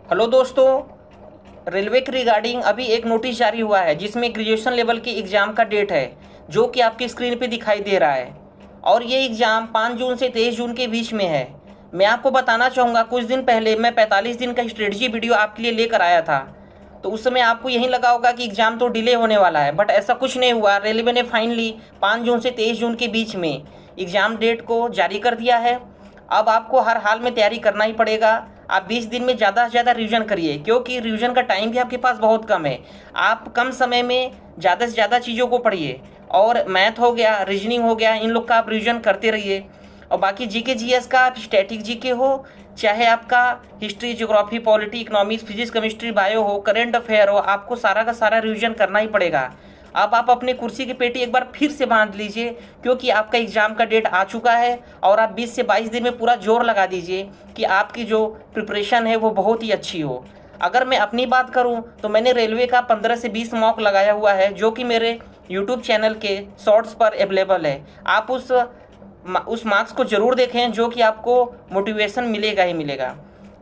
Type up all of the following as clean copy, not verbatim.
Hello दोस्तों, railway के regarding अभी एक नोटिस जारी हुआ है जिसमें ग्रेजुएशन लेवल के एग्ज़ाम का डेट है जो कि आपकी स्क्रीन पे दिखाई दे रहा है। और ये एग्ज़ाम 5 जून से 23 जून के बीच में है। मैं आपको बताना चाहूँगा, कुछ दिन पहले मैं 45 दिन का स्ट्रेटजी वीडियो आपके लिए लेकर आया था। तो उस समय आपको यही लगा होगा कि एग्ज़ाम तो डिले होने वाला है, बट ऐसा कुछ नहीं हुआ। रेलवे ने फाइनली 5 जून से 23 जून के बीच में एग्ज़ाम डेट को जारी कर दिया है। अब आपको हर हाल में तैयारी करना ही पड़ेगा। आप 20 दिन में ज़्यादा से ज़्यादा रिवीजन करिए, क्योंकि रिवीजन का टाइम भी आपके पास बहुत कम है। आप कम समय में ज़्यादा से ज़्यादा चीज़ों को पढ़िए। और मैथ हो गया, रीजनिंग हो गया, इन लोग का आप रिवीजन करते रहिए। और बाकी जीके जीएस का, आप स्टैटिक जीके हो, चाहे आपका history, geography, polity, economics, physics, chemistry, bio हो, करंट अफेयर हो, आपको सारा का सारा रिवीजन करना ही पड़ेगा। अब आप अपनी कुर्सी की पेटी एक बार फिर से बांध लीजिए, क्योंकि आपका एग्ज़ाम का डेट आ चुका है। और आप 20 से 22 दिन में पूरा जोर लगा दीजिए कि आपकी जो प्रिपरेशन है वो बहुत ही अच्छी हो। अगर मैं अपनी बात करूं तो मैंने रेलवे का 15 से 20 मॉक लगाया हुआ है, जो कि मेरे यूट्यूब चैनल के शॉर्ट्स पर अवेलेबल है। आप उस मार्क्स को ज़रूर देखें, जो कि आपको मोटिवेशन मिलेगा ही मिलेगा।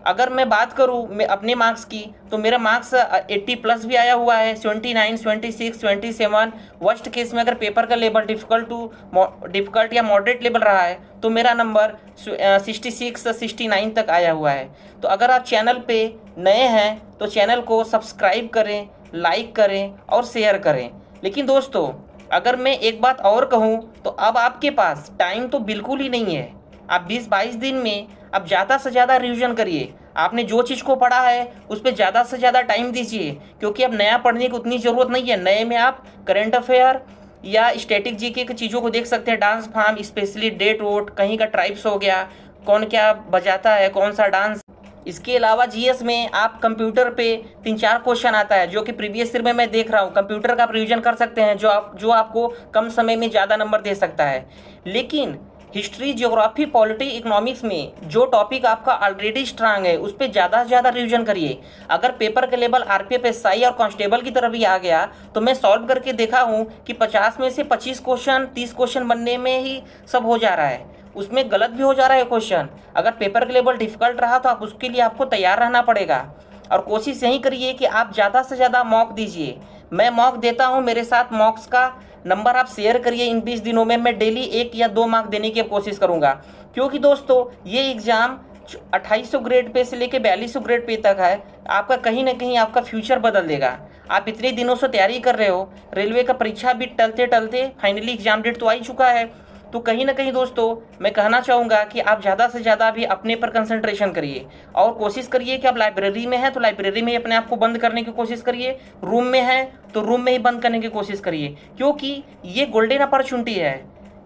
अगर मैं बात करूं मैं अपने मार्क्स की, तो मेरा मार्क्स 80 प्लस भी आया हुआ है, 79, 26, 27। वर्स्ट केस में अगर पेपर का लेवल डिफ़िकल्ट या मॉडरेट लेवल रहा है तो मेरा नंबर 66 69 तक आया हुआ है। तो अगर आप चैनल पे नए हैं तो चैनल को सब्सक्राइब करें, लाइक करें और शेयर करें। लेकिन दोस्तों, अगर मैं एक बात और कहूँ तो अब आपके पास टाइम तो बिल्कुल ही नहीं है। आप 20-22 दिन में अब ज़्यादा से ज़्यादा रिवीजन करिए। आपने जो चीज़ को पढ़ा है उस पर ज़्यादा से ज़्यादा टाइम दीजिए, क्योंकि अब नया पढ़ने की उतनी ज़रूरत नहीं है। नए में आप करंट अफेयर या स्टैटिक जीके की चीज़ों को देख सकते हैं, dance form, specially date vote, कहीं का ट्राइब्स हो गया, कौन क्या बजाता है, कौन सा डांस। इसके अलावा जीएस में आप कंप्यूटर पे 3-4 क्वेश्चन आता है, जो कि प्रीवियस ईयर में मैं देख रहा हूँ। कंप्यूटर का आप रिवीजन कर सकते हैं, जो आपको कम समय में ज़्यादा नंबर दे सकता है। लेकिन हिस्ट्री, ज्योग्राफी, पॉलिटी, इकोनॉमिक्स में जो टॉपिक आपका ऑलरेडी स्ट्रांग है उस पर ज़्यादा से ज़्यादा रिवीजन करिए। अगर पेपर के लेवल आरपीएफ, एसआई और कांस्टेबल की तरफ भी आ गया तो मैं सॉल्व करके देखा हूँ कि 50 में से 25 क्वेश्चन, 30 क्वेश्चन बनने में ही सब हो जा रहा है। उसमें गलत भी हो जा रहा है क्वेश्चन। अगर पेपर का लेवल डिफिकल्ट रहा तो आप उसके लिए आपको तैयार रहना पड़ेगा। और कोशिश यही करिए कि आप ज़्यादा से ज़्यादा मॉक दीजिए। मैं मॉक देता हूँ, मेरे साथ मॉक्स का नंबर आप शेयर करिए। इन 20 दिनों में मैं डेली 1 या 2 मार्क देने की कोशिश करूँगा, क्योंकि दोस्तों ये एग्ज़ाम 2800 ग्रेड पे से लेके 4200 ग्रेड पे तक है। आपका कहीं ना कहीं आपका फ्यूचर बदल देगा। आप इतने दिनों से तैयारी कर रहे हो, रेलवे का परीक्षा भी टलते टलते फाइनली एग्जाम डेट तो आ ही चुका है। तो कहीं ना कहीं दोस्तों मैं कहना चाहूँगा कि आप ज़्यादा से ज़्यादा भी अपने पर कंसंट्रेशन करिए। और कोशिश करिए कि आप लाइब्रेरी में हैं तो लाइब्रेरी में ही अपने आप को बंद करने की कोशिश करिए। रूम में हैं तो रूम में ही बंद करने की कोशिश करिए, क्योंकि ये गोल्डन अपॉर्चुनिटी है,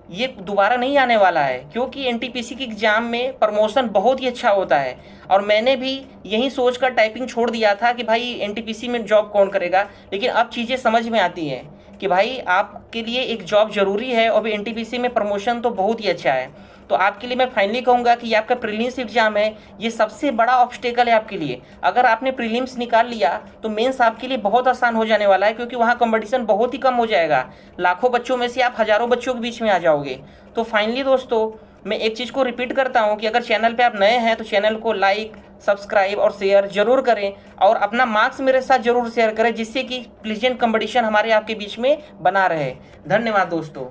ये दोबारा नहीं आने वाला है। क्योंकि एनटीपीसी के एग्ज़ाम में प्रमोशन बहुत ही अच्छा होता है। और मैंने भी यही सोचकर टाइपिंग छोड़ दिया था कि भाई एनटीपीसी में जॉब कौन करेगा, लेकिन अब चीज़ें समझ में आती हैं कि भाई आपके लिए एक जॉब ज़रूरी है और एनटीपीसी में प्रमोशन तो बहुत ही अच्छा है। तो आपके लिए मैं फाइनली कहूँगा कि ये आपका प्रीलिम्स एग्जाम है, ये सबसे बड़ा ऑब्स्टेकल है आपके लिए। अगर आपने प्रीलिम्स निकाल लिया तो मेंस आपके लिए बहुत आसान हो जाने वाला है, क्योंकि वहाँ कंपटीशन बहुत ही कम हो जाएगा। लाखों बच्चों में से आप हज़ारों बच्चों के बीच में आ जाओगे। तो फाइनली दोस्तों मैं एक चीज़ को रिपीट करता हूँ कि अगर चैनल पे आप नए हैं तो चैनल को लाइक, सब्सक्राइब और शेयर जरूर करें। और अपना मार्क्स मेरे साथ जरूर शेयर करें, जिससे कि प्लीजेंट कंपटीशन हमारे आपके बीच में बना रहे। धन्यवाद दोस्तों।